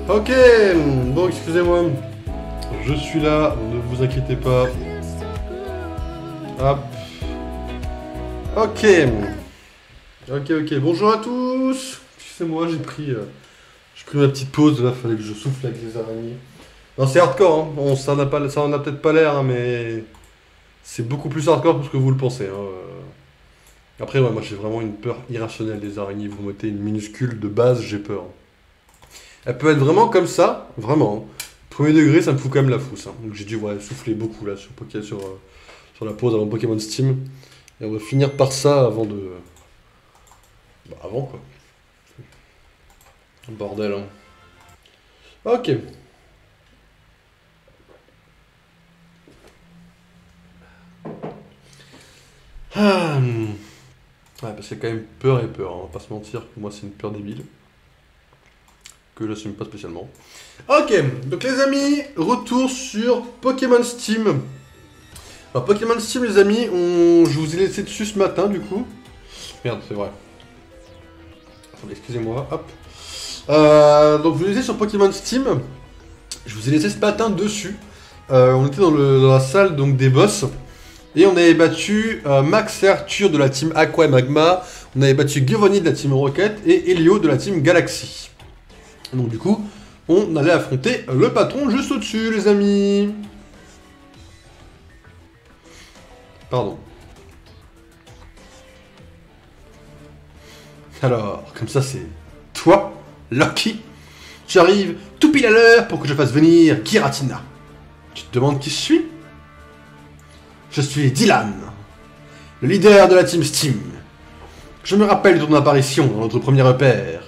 Ok, bon excusez-moi, je suis là, ne vous inquiétez pas. Hop. Ok. Ok, bonjour à tous. Excusez-moi, j'ai pris ma petite pause, là, fallait que je souffle avec les araignées. Non, c'est hardcore, hein. Ça en a peut-être pas l'air, hein, mais c'est beaucoup plus hardcore que ce que vous le pensez. Hein. Après, ouais, moi j'ai vraiment une peur irrationnelle des araignées. Vous mettez une minuscule de base, j'ai peur. Elle peut être vraiment comme ça, vraiment. Premier degré, ça me fout quand même la frousse. Hein. Donc j'ai dû souffler beaucoup là sur la pause avant Pokémon Steam. Et on va finir par ça avant de. Bah, avant quoi. Bordel, hein. Ok. Ah, ouais, parce qu'il y a quand même peur et peur, hein. On va pas se mentir que moi c'est une peur débile. Que j'assume pas spécialement. Ok, donc les amis, retour sur Pokémon Steam. Alors Pokémon Steam les amis, je vous ai laissé dessus ce matin du coup. Merde, c'est vrai. Attendez, excusez-moi, hop. Donc je vous ai laissé sur Pokémon Steam. Je vous ai laissé ce matin dessus. On était dans la salle donc des boss. Et on avait battu Max et Arthur de la team Aqua et Magma. On avait battu Giovanni de la team Rocket et Helio de la team Galaxy. Donc du coup, on allait affronter le patron juste au-dessus, les amis. Pardon. Alors, comme ça, c'est toi, Lucky. Tu arrives tout pile à l'heure pour que je fasse venir Giratina. Tu te demandes qui je suis? Je suis Dylan, le leader de la team Steam. Je me rappelle de ton apparition dans notre premier repère.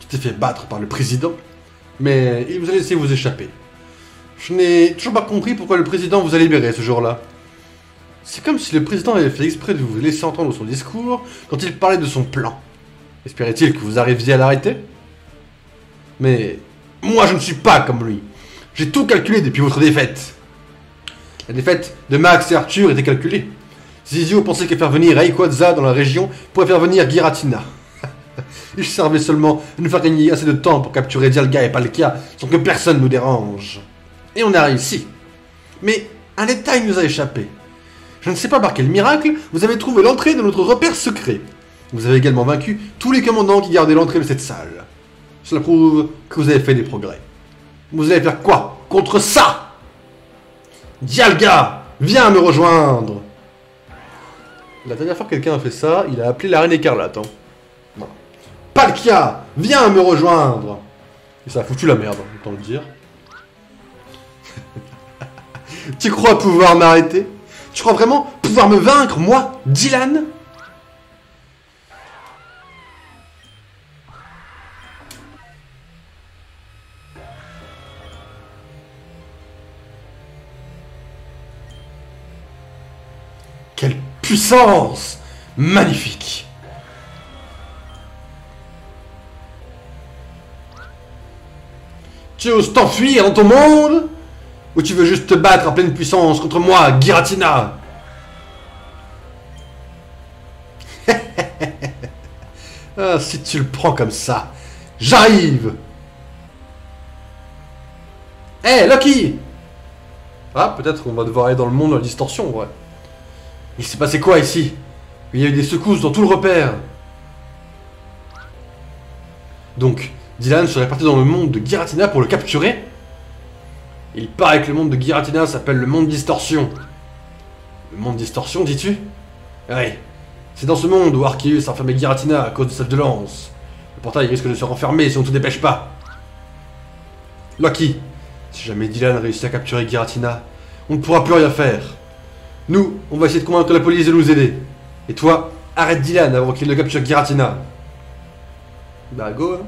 Tu t'es fait battre par le président, mais il vous a laissé vous échapper. Je n'ai toujours pas compris pourquoi le président vous a libéré ce jour-là. C'est comme si le président avait fait exprès de vous laisser entendre son discours quand il parlait de son plan. Espérait-il que vous arriviez à l'arrêter? Mais moi je ne suis pas comme lui. J'ai tout calculé depuis votre défaite. La défaite de Max et Arthur était calculée. Ces idiots pensaient que faire venir Rayquaza dans la région pourrait faire venir Giratina. Ils servaient seulement à nous faire gagner assez de temps pour capturer Dialga et Palkia sans que personne nous dérange. Et on a réussi. Mais un détail nous a échappé. Je ne sais pas par quel miracle vous avez trouvé l'entrée de notre repère secret. Vous avez également vaincu tous les commandants qui gardaient l'entrée de cette salle. Cela prouve que vous avez fait des progrès. Vous allez faire quoi contre ça? Dialga, viens me rejoindre. La dernière fois que quelqu'un a fait ça, il a appelé la Reine Écarlate. Hein. Palkia, viens me rejoindre. Et ça a foutu la merde, autant le dire. Tu crois pouvoir m'arrêter? Tu crois vraiment pouvoir me vaincre, moi, Dylan? Quelle puissance! Magnifique! Tu oses t'enfuir dans ton monde? Ou tu veux juste te battre en pleine puissance contre moi, Giratina? Ah, si tu le prends comme ça, j'arrive! Hé, Lucky! Ah, peut-être qu'on va devoir aller dans le monde de la distorsion, ouais. Il s'est passé quoi ici? Il y a eu des secousses dans tout le repère. Donc, Dylan serait parti dans le monde de Giratina pour le capturer? Il paraît que le monde de Giratina s'appelle le monde distorsion. Le monde distorsion, dis-tu? Oui. C'est dans ce monde où Arceus a enfermé Giratina à cause de sa violence. Le portail risque de se renfermer si on ne se dépêche pas. Lucky, si jamais Dylan réussit à capturer Giratina, on ne pourra plus rien faire. Nous, on va essayer de convaincre la police de nous aider. Et toi, arrête Dylan avant qu'il ne capture Giratina. Bah go, hein.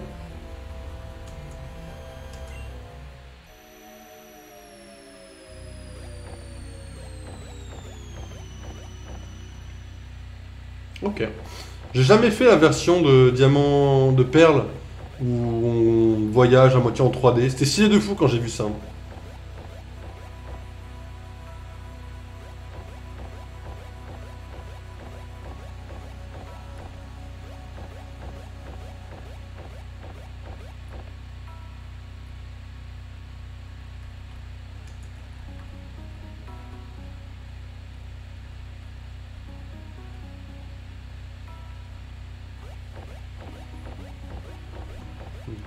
Ok. J'ai jamais fait la version de Diamant de Perle où on voyage à moitié en 3D. C'était stylé de fou quand j'ai vu ça.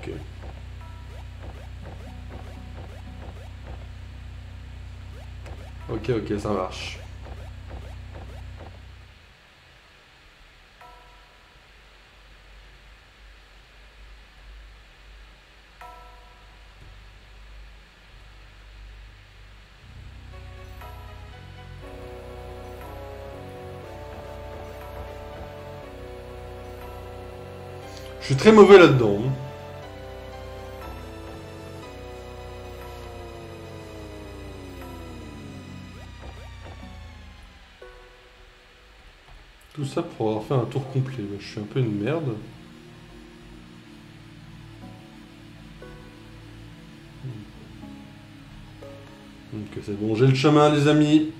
Ok. Ok, ok, ça marche. Je suis très mauvais là-dedans. Tout ça pour avoir fait un tour complet. Je suis un peu une merde. Ok, c'est bon, j'ai le chemin, les amis.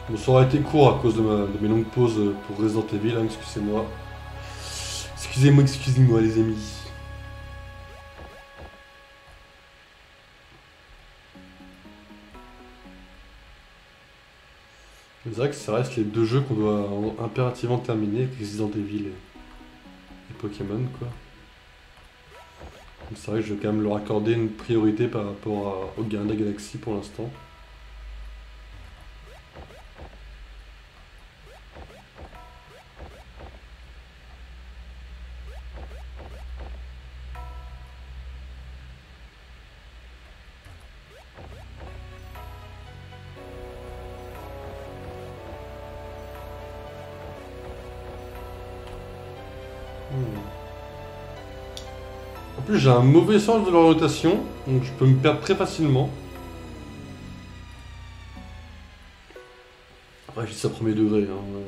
Bon, ça aurait été court à cause de mes longues pauses pour Resident Evil, hein, excusez-moi. Excusez-moi, excusez-moi, les amis. C'est vrai que ça reste les deux jeux qu'on doit impérativement terminer avec Resident Evil et Pokémon, quoi. C'est vrai que je vais quand même leur accorder une priorité par rapport au Gardiens de la Galaxie pour l'instant. En plus, j'ai un mauvais sens de l'orientation, donc je peux me perdre très facilement. Après, je dis ça premier degré. Hein.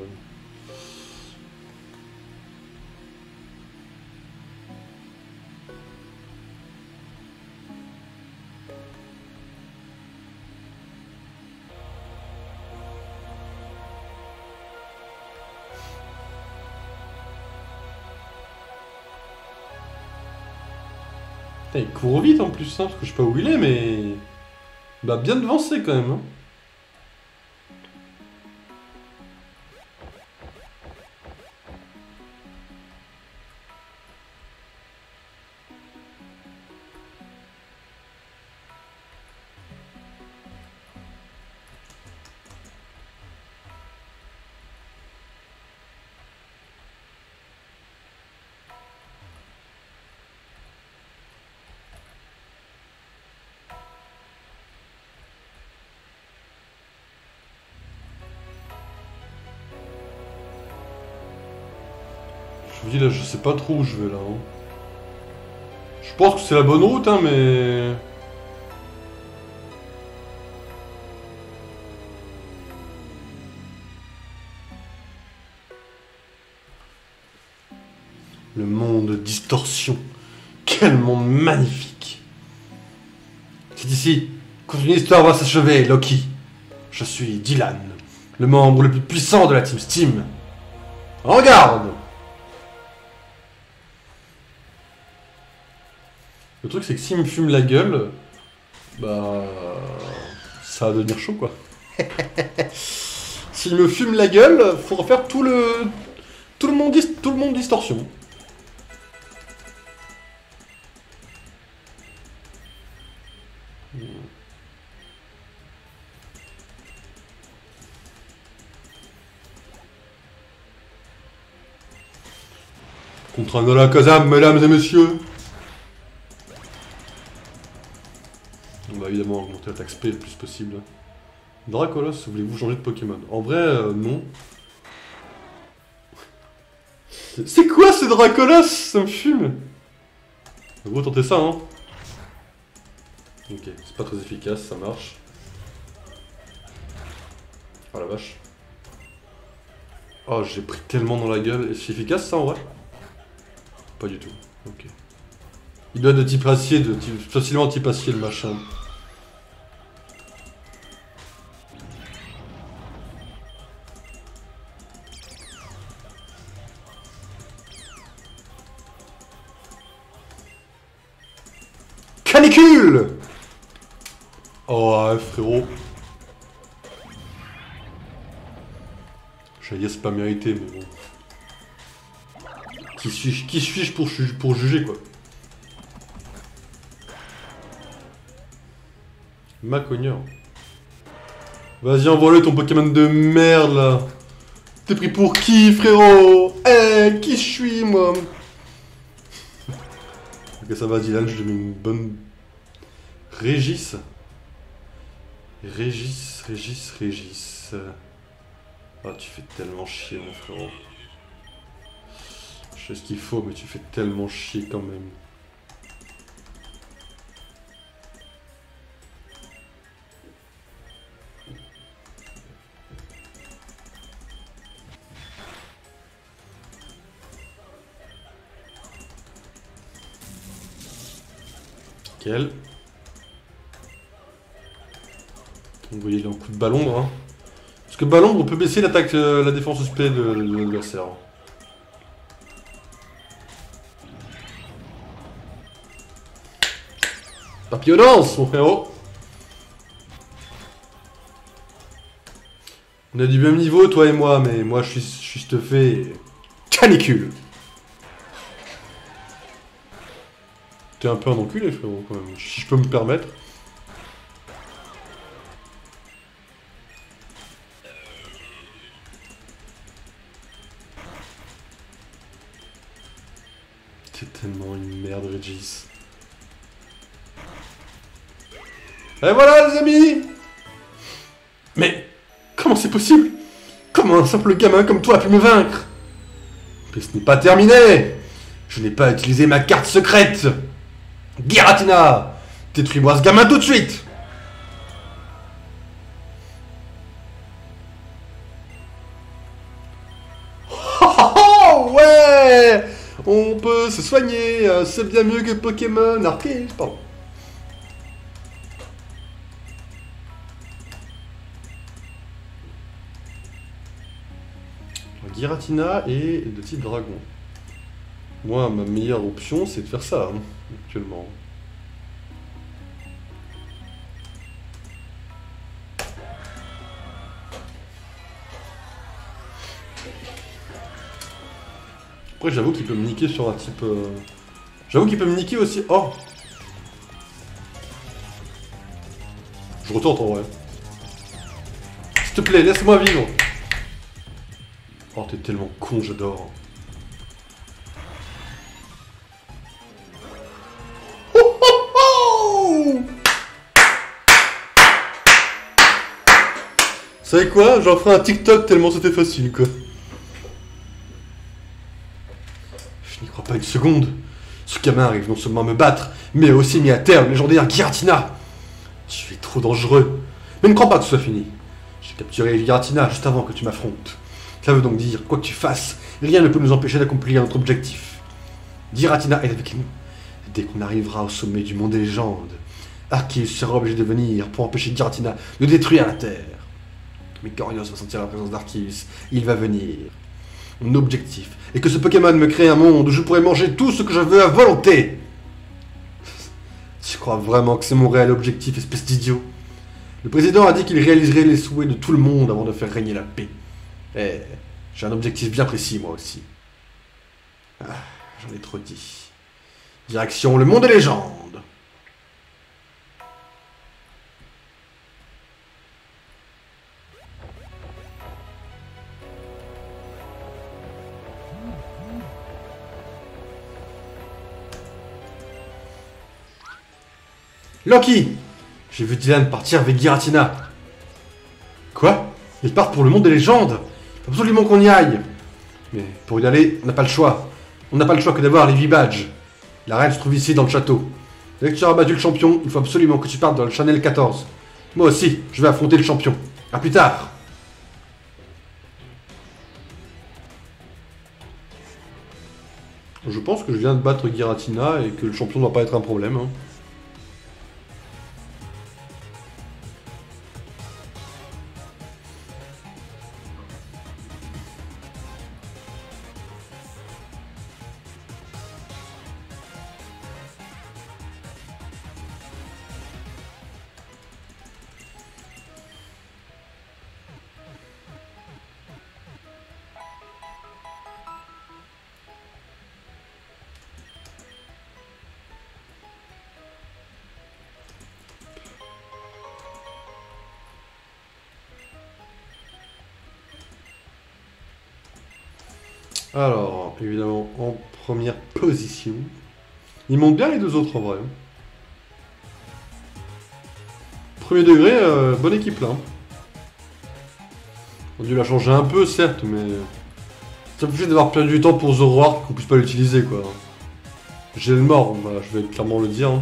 Putain, il court vite en plus, hein, parce que je sais pas où il est, mais... Bah, bien devancé quand même. Hein. Je vous dis là, je sais pas trop où je vais là. Hein. Je pense que c'est la bonne route, hein, mais... Le monde distorsion. Quel monde magnifique. C'est ici qu'une histoire va s'achever, Loki. Je suis Dylan, le membre le plus puissant de la Team Steam. En garde! Le truc c'est que s'il me fume la gueule, bah... ça va devenir chaud quoi. S'il me fume la gueule, faut refaire tout le monde distorsion. Contre un Alakazam, mesdames et messieurs. On va évidemment augmenter l'attaque SP le plus possible. Dracolos, voulez-vous changer de Pokémon? En vrai, non. C'est quoi ce Dracolos? Ça me fume. Vous tentez ça, hein? Ok, c'est pas très efficace, ça marche. Oh la vache. Oh, j'ai pris tellement dans la gueule. Est-ce efficace ça en vrai? Pas du tout. Ok. Il doit être de type acier, facilement type acier le machin. Canicule! Oh, frérot. J'allais dire c'est pas mérité, mais bon. Qui suis-je pour juger, quoi? Macogneur. Vas-y, envoie-le ton Pokémon de merde, là. T'es pris pour qui, frérot? Eh, qui je suis, moi? Ok, ça va, Dylan, je te mets une bonne... Régis. Régis. Ah, tu fais tellement chier, mon frérot. Je sais ce qu'il faut, mais tu fais tellement chier quand même. Quel? Vous voyez, il est en coup de ballon, hein. Parce que ballon, on peut baisser l'attaque, la défense SP de l'adversaire. Papillonnance, mon frérot. On a du même niveau, toi et moi, mais moi je suis stuffé. Canicule. T'es un peu un enculé, frérot, quand même, si je peux me permettre. T'es tellement une merde, Régis. Et voilà, les amis! Mais comment c'est possible? Comment un simple gamin comme toi a pu me vaincre? Mais ce n'est pas terminé! Je n'ai pas utilisé ma carte secrète! Giratina! Détruis-moi ce gamin tout de suite! Oh ouais! On peut se soigner, c'est bien mieux que Pokémon Arceus, pardon. Giratina est de type dragon. Moi, ma meilleure option, c'est de faire ça, hein, actuellement. Après, j'avoue qu'il peut me niquer sur un type... J'avoue qu'il peut me niquer aussi... Oh! Je retente en vrai. S'il te plaît, laisse-moi vivre! Oh, t'es tellement con, j'adore. Oh, oh, oh! Vous savez quoi? J'en ferai un TikTok tellement c'était facile, quoi. Je n'y crois pas une seconde. Ce gamin arrive non seulement à me battre, mais aussi mis à terre le légendaire Giratina. Tu es trop dangereux. Mais ne crois pas que ce soit fini. J'ai capturé Giratina juste avant que tu m'affrontes. Cela veut donc dire, quoi que tu fasses, rien ne peut nous empêcher d'accomplir notre objectif. Giratina est avec nous. Dès qu'on arrivera au sommet du monde des légendes, Arceus sera obligé de venir pour empêcher Giratina de détruire la Terre. Mais Corios va sentir la présence d'Arceus. Il va venir. Mon objectif est que ce Pokémon me crée un monde où je pourrais manger tout ce que je veux à volonté. Tu crois vraiment que c'est mon réel objectif, espèce d'idiot? Le président a dit qu'il réaliserait les souhaits de tout le monde avant de faire régner la paix. Eh, j'ai un objectif bien précis, moi aussi. Ah, j'en ai trop dit. Direction le monde des légendes. Loki! J'ai vu Dylan partir avec Giratina. Quoi? Ils partent pour le monde des légendes? Faut absolument qu'on y aille. Mais pour y aller, on n'a pas le choix. On n'a pas le choix que d'avoir les 8 badges. La reine se trouve ici dans le château. Dès que tu auras battu le champion, il faut absolument que tu partes dans le Channel 14. Moi aussi, je vais affronter le champion. A plus tard! Je pense que je viens de battre Giratina et que le champion ne doit pas être un problème. Hein. Alors, évidemment, en première position. Ils montent bien les deux autres en vrai. Premier degré, bonne équipe là. On a dû la changer un peu, certes, mais... Ça me fait d'avoir perdu du temps pour Zoroark qu'on puisse pas l'utiliser quoi. J'ai le mort, voilà, je vais clairement le dire. Hein.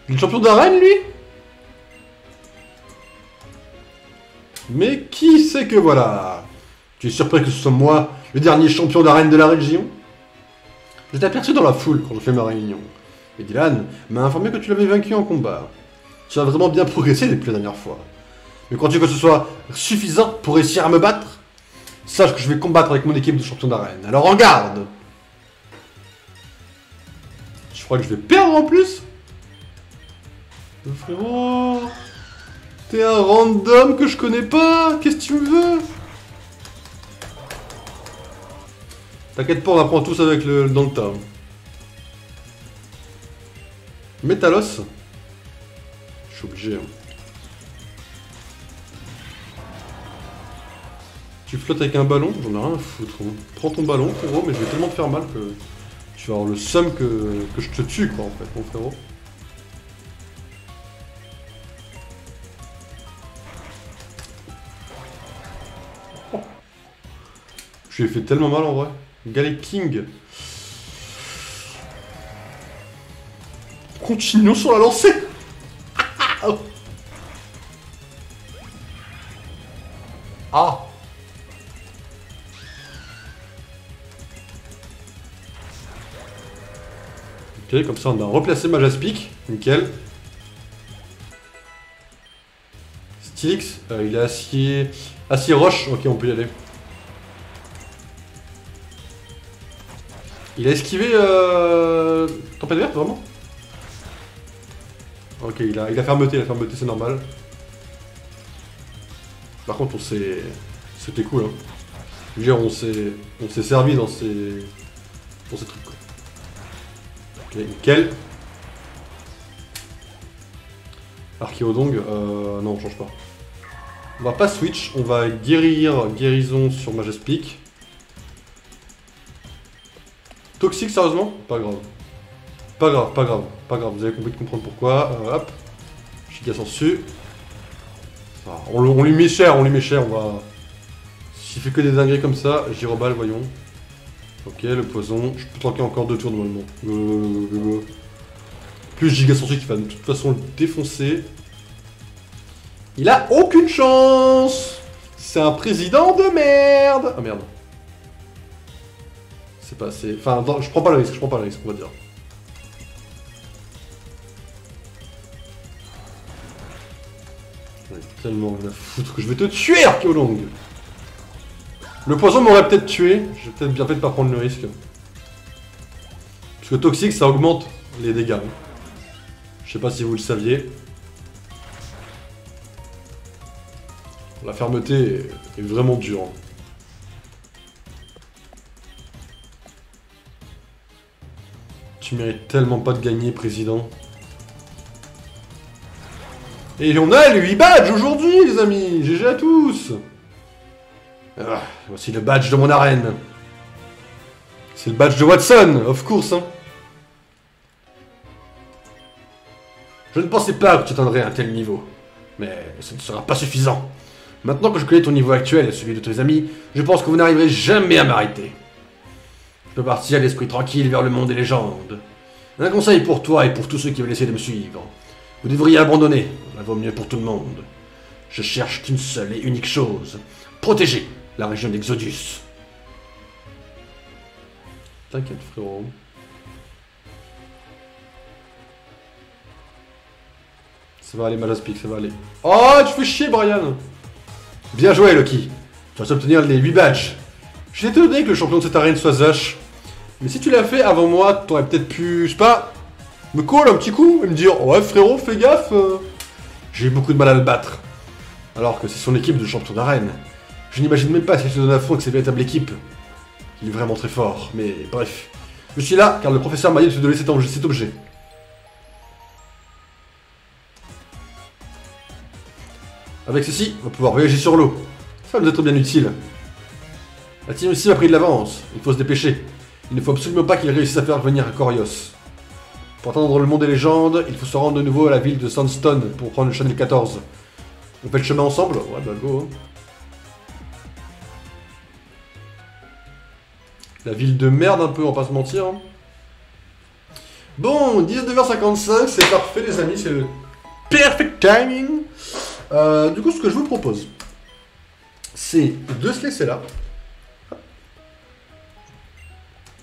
Il est champion d'arène lui? Mais qui sait que voilà? Tu es surpris que ce soit moi, le dernier champion d'arène de la région? Je t'ai aperçu dans la foule quand je fais ma réunion. Et Dylan m'a informé que tu l'avais vaincu en combat. Tu as vraiment bien progressé depuis la dernière fois. Mais crois-tu que ce soit suffisant pour réussir à me battre? Sache que je vais combattre avec mon équipe de champions d'arène. Alors en garde! Je crois que je vais perdre en plus? Frérot, t'es un random que je connais pas. Qu'est-ce que tu me veux? T'inquiète pas, on apprend tous avec le dans le tas. Métalos. Je suis obligé. Hein. Tu flottes avec un ballon? J'en ai rien à foutre. Hein. Prends ton ballon, frérot, mais je vais tellement te faire mal que tu vas avoir le seum que je te tue, quoi, en fait, mon frérot. Je lui ai fait tellement mal en vrai. Gallic King. Continuons sur la lancée. Ah. Ok, comme ça on a replacé ma Jaspic. Nickel. Stylix, il est acier... Acier roche. Ok, on peut y aller. Il a esquivé Tempête verte, vraiment? Ok, il a fermeté, c'est normal. Par contre, c'était cool, hein. Je veux dire, on s'est servi dans ces trucs, quoi. Ok, nickel. Archéodong, non, on change pas. On va pas switch, on va guérison sur Majespic. Toxique, sérieusement? Pas grave. Pas grave, pas grave, pas grave. Vous avez compris de comprendre pourquoi. Hop. Giga Sensu. Ah, on lui met cher, on va... S'il fait que des dingueries comme ça, Gyrobal, voyons. Ok, le poison. Je peux tanker encore 2 tours normalement. Plus Giga Sensu qui va de toute façon le défoncer. Il a aucune chance! C'est un président de merde! Ah merde. C'est pas assez... Enfin, non, je prends pas le risque, on va dire. J'en ai tellement rien à foutre que je vais te tuer, Archéolong! Le poison m'aurait peut-être tué, j'ai peut-être bien fait de pas prendre le risque. Parce que toxique, ça augmente les dégâts. Je sais pas si vous le saviez. La fermeté est vraiment dure. Hein. Tu mérites tellement pas de gagner, président. Et on a les 8 badges aujourd'hui, les amis. GG à tous. Ah, voici le badge de mon arène. C'est le badge de Watson, of course. Hein. Je ne pensais pas que tu atteindrais un tel niveau. Mais ce ne sera pas suffisant. Maintenant que je connais ton niveau actuel et celui de tes amis, je pense que vous n'arriverez jamais à m'arrêter. Je peux partir l'esprit tranquille vers le monde des légendes. Un conseil pour toi et pour tous ceux qui veulent essayer de me suivre. Vous devriez abandonner, ça vaut mieux pour tout le monde. Je cherche qu'une seule et unique chose. Protéger la région d'Exodus. T'inquiète frérot. Ça va aller Majaspic, ça va aller. Oh, tu fais chier Brian. Bien joué Loki. Tu vas obtenir les 8 badges. J'ai été étonné que le champion de cette arène soit Zash. Mais si tu l'as fait avant moi, t'aurais peut-être pu, je sais pas, me call un petit coup et me dire « Ouais frérot, fais gaffe, j'ai eu beaucoup de mal à le battre. » Alors que c'est son équipe de champion d'arène. Je n'imagine même pas si je te donne à fond que c'est une véritable équipe. Il est vraiment très fort, mais bref. Je suis là, car le professeur m'a dit de te donner cet objet. Avec ceci, on va pouvoir voyager sur l'eau. Ça va nous être bien utile. La team aussi m'a pris de l'avance. Il faut se dépêcher. Il ne faut absolument pas qu'il réussisse à faire venir Corios. Pour atteindre le monde des légendes, il faut se rendre de nouveau à la ville de Sandstone pour prendre le Channel 14. On fait le chemin ensemble? Ouais, bah go. Hein. La ville de merde un peu, on va pas se mentir. Hein. Bon, 19h55, c'est parfait les amis, c'est le perfect timing. Du coup, ce que je vous propose, c'est de se laisser là.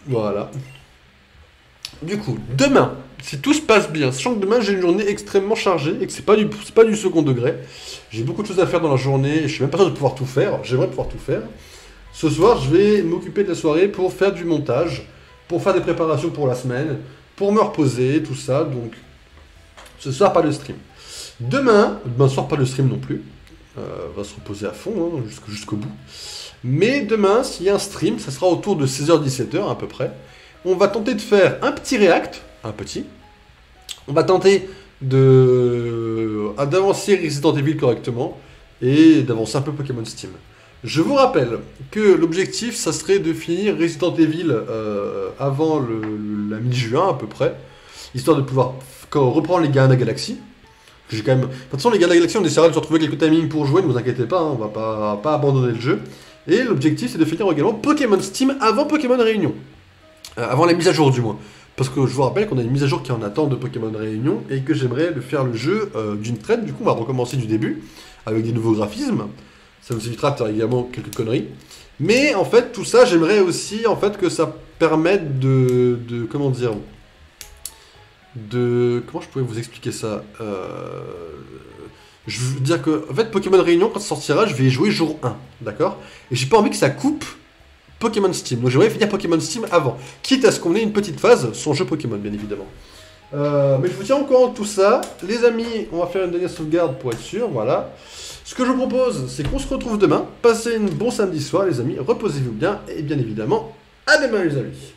Voilà. Du coup, demain, si tout se passe bien, sachant que demain j'ai une journée extrêmement chargée et que c'est pas du second degré, j'ai beaucoup de choses à faire dans la journée et je suis même pas sûr de pouvoir tout faire, j'aimerais pouvoir tout faire. Ce soir, je vais m'occuper de la soirée pour faire du montage, pour faire des préparations pour la semaine, pour me reposer, tout ça, donc ce soir pas de stream. Demain soir pas de stream non plus, va se reposer à fond, hein, jusqu'au bout. Mais demain, s'il y a un stream, ça sera autour de 16h-17h à peu près. On va tenter de faire un petit react, un petit. On va tenter d'avancer Resident Evil correctement et d'avancer un peu Pokémon Steam. Je vous rappelle que l'objectif, ça serait de finir Resident Evil avant la mi-juin à peu près, histoire de pouvoir reprendre les Gardiens de la Galaxie. J'ai quand même... De toute façon, les Gardiens de la Galaxie, on essaiera de se retrouver quelques timings pour jouer, ne vous inquiétez pas, hein, on va pas abandonner le jeu. Et l'objectif, c'est de finir également Pokémon Steam avant Pokémon Réunion. Avant la mise à jour, du moins. Parce que je vous rappelle qu'on a une mise à jour qui est en attente de Pokémon Réunion et que j'aimerais faire le jeu d'une traite. Du coup, on va recommencer du début avec des nouveaux graphismes. Ça nous évitera de faire également quelques conneries. Mais en fait, tout ça, j'aimerais aussi en fait que ça permette comment dire... Comment je pourrais vous expliquer ça Je veux dire que, en fait, Pokémon Réunion, quand ça sortira, je vais y jouer jour 1, d'accord? Et j'ai pas envie que ça coupe Pokémon Steam. Donc j'aimerais finir Pokémon Steam avant. Quitte à ce qu'on ait une petite phase sans jeu Pokémon, bien évidemment. Mais je vous tiens au courant de tout ça. Les amis, on va faire une dernière sauvegarde pour être sûr, voilà. Ce que je vous propose, c'est qu'on se retrouve demain. Passez un bon samedi soir, les amis. Reposez-vous bien. Et bien évidemment, à demain, les amis.